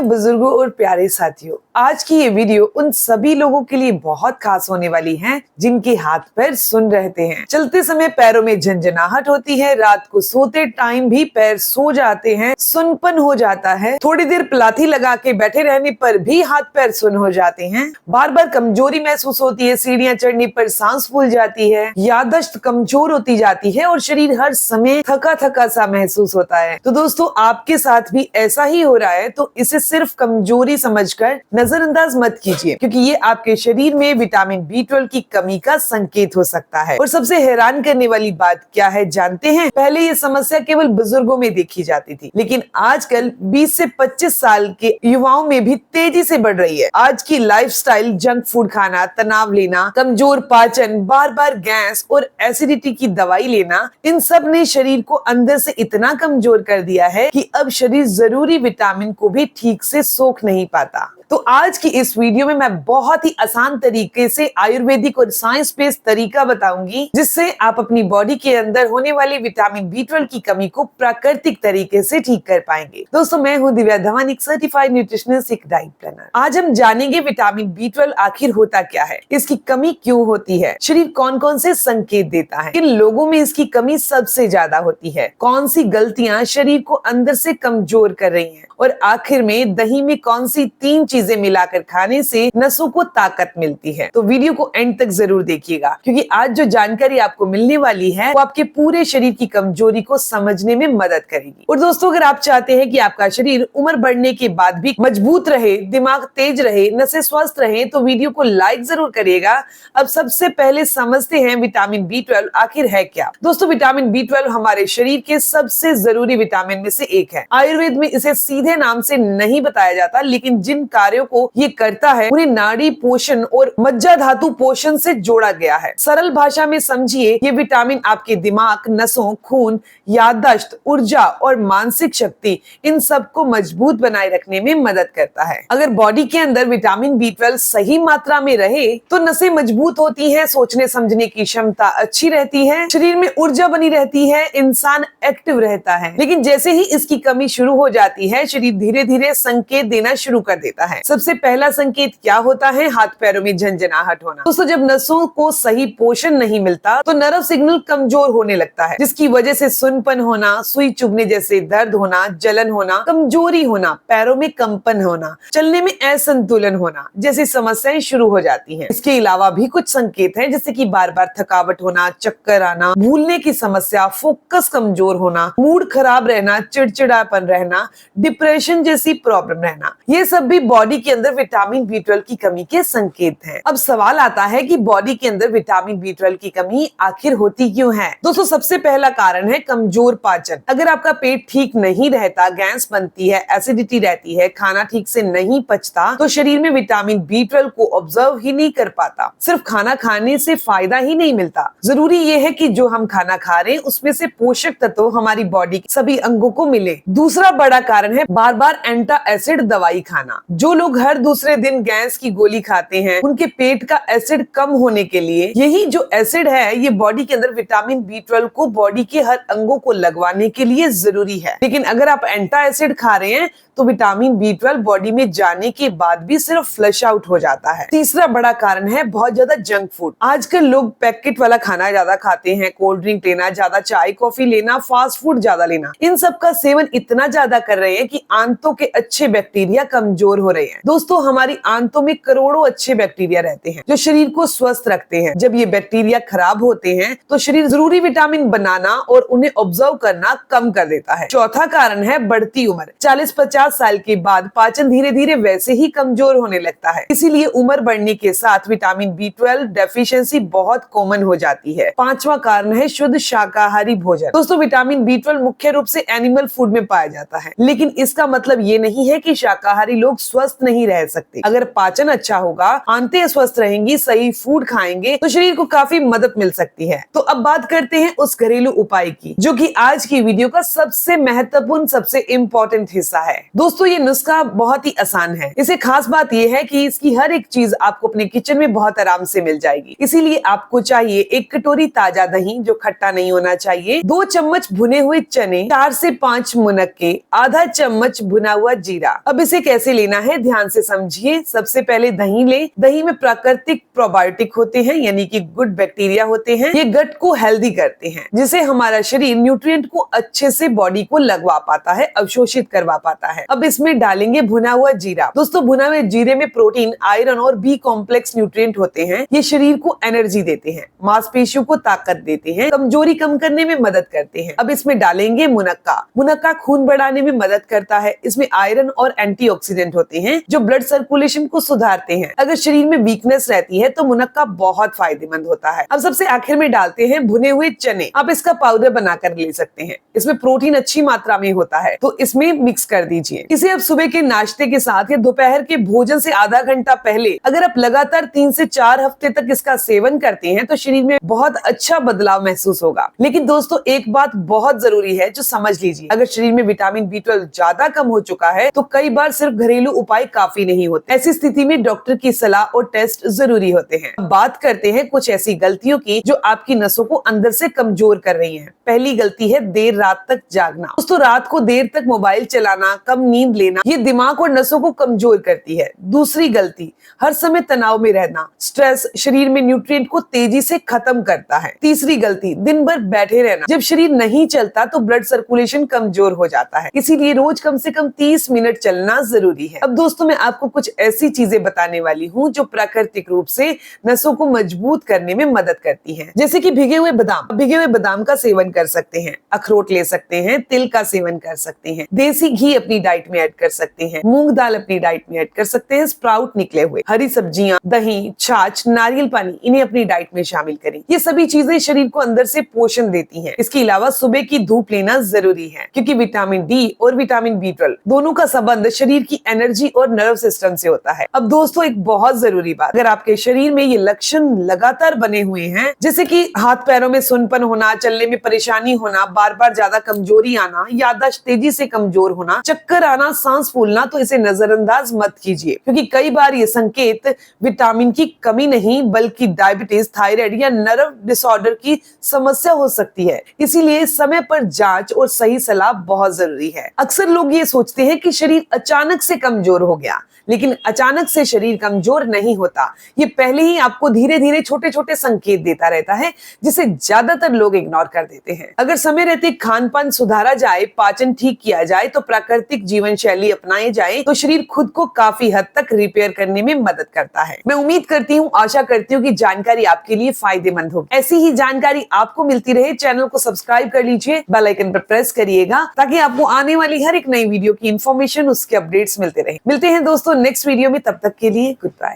बुजुर्गों और प्यारे साथियों, आज की ये वीडियो उन सभी लोगों के लिए बहुत खास होने वाली है जिनके हाथ पैर सुन रहते हैं। चलते समय पैरों में झंझनाहट होती है, रात को सोते टाइम भी पैर सो जाते हैं, सुनपन हो जाता है, थोड़ी देर पलाथी लगा के बैठे रहने पर भी हाथ पैर सुन हो जाते हैं, बार बार कमजोरी महसूस होती है, सीढ़ियां चढ़ने पर सांस फूल जाती है, याददाश्त कमजोर होती जाती है और शरीर हर समय थका थका सा महसूस होता है। तो दोस्तों, आपके साथ भी ऐसा ही हो रहा है तो इसे सिर्फ कमजोरी समझकर नजरअंदाज मत कीजिए, क्योंकि ये आपके शरीर में विटामिन B12 की कमी का संकेत हो सकता है। और सबसे हैरान करने वाली बात क्या है जानते हैं? पहले ये समस्या केवल बुजुर्गों में देखी जाती थी, लेकिन आजकल 20 से 25 साल के युवाओं में भी तेजी से बढ़ रही है। आज की लाइफस्टाइल, जंक फूड खाना, तनाव लेना, कमजोर पाचन, बार बार गैस और एसिडिटी की दवाई लेना, इन सब ने शरीर को अंदर से इतना कमजोर कर दिया है कि अब शरीर जरूरी विटामिन को भी ठीक से सोख नहीं पाता। तो आज की इस वीडियो में मैं बहुत ही आसान तरीके से आयुर्वेदिक और साइंस बेस्ड तरीका बताऊंगी, जिससे आप अपनी बॉडी के अंदर होने वाली विटामिन B12 की कमी को प्राकृतिक तरीके से ठीक कर पाएंगे। दोस्तों, मैं हूं दिव्या धवन, एक सर्टिफाइड न्यूट्रिशनिस्ट, एक डाइट प्लानर। आज हम जानेंगे विटामिन B12 आखिर होता क्या है, इसकी कमी क्यों होती है, शरीर कौन कौन से संकेत देता है, किन लोगों में इसकी कमी सबसे ज्यादा होती है, कौन सी गलतियां शरीर को अंदर से कमजोर कर रही हैं, और आखिर में दही में कौन सी 3 चीजें मिलाकर खाने से नसों को ताकत मिलती है। तो वीडियो को एंड तक जरूर देखिएगा, क्योंकि आज जो जानकारी आपको मिलने वाली है वो आपके पूरे शरीर की कमजोरी को समझने में मदद करेगी। और दोस्तों, अगर आप चाहते हैं कि आपका शरीर उम्र बढ़ने के बाद भी मजबूत रहे, दिमाग तेज रहे, नसें स्वस्थ रहे, तो वीडियो को लाइक जरूर करिएगा। अब सबसे पहले समझते हैं विटामिन B12 आखिर है क्या। दोस्तों, विटामिन B12 हमारे शरीर के सबसे जरूरी विटामिन में से एक है। आयुर्वेद में इसे सीधे नाम से नहीं बताया जाता, लेकिन जिन कार्यों को ये करता है उन्हें नाड़ी पोषण और मज्जा धातु पोषण से जोड़ा गया है। सरल भाषा में समझिए, ये विटामिन आपके दिमाग, नसों, खून, याददाश्त, ऊर्जा और मानसिक शक्ति, इन सब को मजबूत बनाए रखने में मदद करता है। अगर बॉडी के अंदर विटामिन B12 सही मात्रा में रहे तो नसें मजबूत होती हैं, सोचने समझने की क्षमता अच्छी रहती है, शरीर में ऊर्जा बनी रहती है, इंसान एक्टिव रहता है। लेकिन जैसे ही इसकी कमी शुरू हो जाती है, शरीर धीरे धीरे संकेत देना शुरू कर देता है। सबसे पहला संकेत क्या होता है? हाथ पैरों में झंझनाहट होना। दोस्तों, जब नसों को सही पोषण नहीं मिलता तो नर्व सिग्नल कमजोर होने लगता है, जिसकी वजह से सुनपन होना, सुई चुभने जैसे दर्द होना, जलन होना, कमजोरी होना, पैरों में कंपन होना, चलने में असंतुलन होना जैसी समस्याएं शुरू हो जाती हैं। इसके अलावा भी कुछ संकेत हैं, जैसे कि बार बार थकावट होना, चक्कर आना, भूलने की समस्या, फोकस कमजोर होना, मूड खराब रहना, चिड़चिड़ापन रहना, डिप्रेशन जैसी प्रॉब्लम रहना। ये सब भी बॉडी के अंदर विटामिन B12 की कमी के संकेत हैं। अब सवाल आता है कि बॉडी के अंदर विटामिन B12 की कमी आखिर होती क्यों है? दोस्तों, सबसे पहला कारण है कमजोर पाचन। अगर आपका पेट ठीक नहीं रहता, गैस बनती है, एसिडिटी रहती है, खाना ठीक से नहीं पचता, तो शरीर में विटामिन B12 को ऑब्जर्व ही नहीं कर पाता। सिर्फ खाना खाने से फायदा ही नहीं मिलता, जरूरी ये है कि जो हम खाना खा रहे हैं उसमें से पोषक तत्व हमारी बॉडी के सभी अंगों को मिले। दूसरा बड़ा कारण है बार बार एंटा एसिड दवाई खाना। जो लोग हर दूसरे दिन गैस की गोली खाते हैं, उनके पेट का एसिड कम होने के लिए यही जो एसिड है, ये बॉडी के अंदर विटामिन B12 को बॉडी के हर अंगों को लगवाने के लिए जरूरी है। लेकिन अगर आप एंटा एसिड खा रहे हैं तो विटामिन B12 बॉडी में जाने के बाद भी सिर्फ फ्लश आउट हो जाता है। तीसरा बड़ा कारण है बहुत ज्यादा जंक फूड। आजकल लोग पैकेट वाला खाना ज्यादा खाते हैं, कोल्ड ड्रिंक लेना, ज्यादा चाय कॉफी लेना, फास्ट फूड ज्यादा लेना, इन सब का सेवन इतना ज्यादा कर रहे हैं कि आंतों के अच्छे बैक्टीरिया कमजोर हो रहे हैं। दोस्तों, हमारी आंतों में करोड़ों अच्छे बैक्टीरिया रहते हैं जो शरीर को स्वस्थ रखते हैं। जब ये बैक्टीरिया खराब होते हैं तो शरीर जरूरी विटामिन बनाना और उन्हें ऑब्जर्व करना कम कर देता है। चौथा कारण है बढ़ती उम्र। 40-50 साल के बाद पाचन धीरे धीरे वैसे ही कमजोर होने लगता है, इसीलिए उम्र बढ़ने के साथ विटामिन B12 डेफिशिएंसी बहुत कॉमन हो जाती है। पांचवा कारण है शुद्ध शाकाहारी भोजन। दोस्तों, विटामिन B12 मुख्य रूप से एनिमल फूड में पाया जाता है, लेकिन इसका मतलब ये नहीं है कि शाकाहारी लोग स्वस्थ नहीं रह सकते। अगर पाचन अच्छा होगा, आंतें स्वस्थ रहेंगी, सही फूड खाएंगे तो शरीर को काफी मदद मिल सकती है। तो अब बात करते हैं उस घरेलू उपाय की, जो कि आज की वीडियो का सबसे महत्वपूर्ण, सबसे इम्पोर्टेंट हिस्सा है। दोस्तों, ये नुस्खा बहुत ही आसान है। इसे खास बात ये है कि इसकी हर एक चीज आपको अपने किचन में बहुत आराम से मिल जाएगी। इसीलिए आपको चाहिए 1 कटोरी ताजा दही, जो खट्टा नहीं होना चाहिए, 2 चम्मच भुने हुए चने, 4 से 5 मुनक्के, आधा चम्मच चम्मच भुना हुआ जीरा। अब इसे कैसे लेना है ध्यान से समझिए। सबसे पहले दही ले। दही में प्राकृतिक प्रोबायोटिक होते हैं, यानी कि गुड बैक्टीरिया होते हैं। ये गट को हेल्दी करते हैं, जिससे हमारा शरीर न्यूट्रिएंट को अच्छे से बॉडी को लगवा पाता है, अवशोषित करवा पाता है। अब इसमें डालेंगे भुना हुआ जीरा। दोस्तों, भुना हुए जीरे में प्रोटीन, आयरन और बी कॉम्प्लेक्स न्यूट्रिएंट होते हैं। ये शरीर को एनर्जी देते हैं, मांसपेशियों को ताकत देते हैं, कमजोरी कम करने में मदद करते हैं। अब इसमें डालेंगे मुनक्का। मुनक्का खून बढ़ाने में मदद करता है। इसमें आयरन और एंटीऑक्सीडेंट होते हैं जो ब्लड सर्कुलेशन को सुधारते हैं। अगर शरीर में वीकनेस रहती है तो मुनक्का बहुत फायदेमंद होता है। अब सबसे आखिर में डालते हैं भुने हुए चने। आप इसका पाउडर बनाकर ले सकते हैं। इसमें प्रोटीन अच्छी मात्रा में होता है, तो इसमें मिक्स कर दीजिए। इसे आप सुबह के नाश्ते के साथ या दोपहर के भोजन से आधा घंटा पहले अगर आप लगातार 3 से 4 हफ्ते तक इसका सेवन करते हैं तो शरीर में बहुत अच्छा बदलाव महसूस होगा। लेकिन दोस्तों, एक बात बहुत जरूरी है जो समझ लीजिए। अगर शरीर में विटामिन B12 ज्यादा कम हो चुका है तो कई बार सिर्फ घरेलू उपाय काफी नहीं होते। ऐसी स्थिति में डॉक्टर की सलाह और टेस्ट जरूरी होते हैं। बात करते हैं कुछ ऐसी गलतियों की जो आपकी नसों को अंदर से कमजोर कर रही हैं। पहली गलती है देर रात तक जागना। दोस्तों, रात को देर तक मोबाइल चलाना, कम नींद लेना, ये दिमाग और नसों को कमजोर करती है। दूसरी गलती, हर समय तनाव में रहना। स्ट्रेस शरीर में न्यूट्रिएंट को तेजी से खत्म करता है। तीसरी गलती, दिन भर बैठे रहना। जब शरीर नहीं चलता तो ब्लड सर्कुलेशन कमजोर हो जाता है, इसीलिए रोज कम से कम 30 मिनट चलना जरूरी है। अब दोस्तों, मैं आपको कुछ ऐसी चीजें बताने वाली हूँ जो प्राकृतिक रूप से नसों को मजबूत करने में मदद करती हैं। जैसे कि भिगे हुए बादाम। भिगे हुए बादाम का सेवन कर सकते हैं, अखरोट ले सकते हैं, तिल का सेवन कर सकते हैं, देसी घी अपनी डाइट में ऐड कर सकते हैं, मूंग दाल अपनी डाइट में ऐड कर सकते हैं, स्प्राउट निकले हुए, हरी सब्जियां, दही, छाछ, नारियल पानी, इन्हें अपनी डाइट में शामिल करें। ये सभी चीजें शरीर को अंदर से पोषण देती हैं। इसके अलावा सुबह की धूप लेना जरूरी है, क्योंकि विटामिन D और विटामिन B12 दोनों का संबंध शरीर की एनर्जी और नर्व सिस्टम से होता है। अब दोस्तों, एक बहुत जरूरी बात, अगर आपके शरीर में ये लक्षण लगातार बने हुए हैं, जैसे कि हाथ पैरों में सुनपन होना, चलने में परेशानी होना, बार बार ज्यादा कमजोरी आना, याददाश्त तेजी से कमजोर होना, चक्कर आना, सांस फूलना, तो इसे नजरअंदाज मत कीजिए, क्योंकि कई बार ये संकेत विटामिन की कमी नहीं बल्कि डायबिटीज, थायराइड या नर्व डिसऑर्डर की समस्या हो सकती है। इसीलिए समय पर जांच और सही सलाह बहुत जरूरी है। अक्सर लोग ये सोचते हैं कि शरीर अचानक से कमजोर हो गया, लेकिन अचानक से शरीर कमजोर नहीं होता। ये पहले ही आपको धीरे धीरे छोटे छोटे संकेत देता रहता है, जिसे ज्यादातर लोग इग्नोर कर देते हैं। अगर समय रहते खान पान सुधारा जाए, पाचन ठीक किया जाए, तो प्राकृतिक जीवन शैली अपनाई जाए, तो शरीर खुद को काफी हद तक रिपेयर करने में मदद करता है। मैं उम्मीद करती हूँ, आशा करती हूँ कि जानकारी आपके लिए फायदेमंद हो। ऐसी ही जानकारी आपको मिलती रहे, चैनल को सब्सक्राइब कर लीजिए, बेल आइकन पर प्रेस करिएगा, ताकि आपको आने वाली हर एक नई वीडियो की इन्फॉर्मेशन, उसके अपडेट्स मिलते रहे। मिलते हैं दोस्तों नेक्स्ट वीडियो में, तब तक के लिए गुड बाय।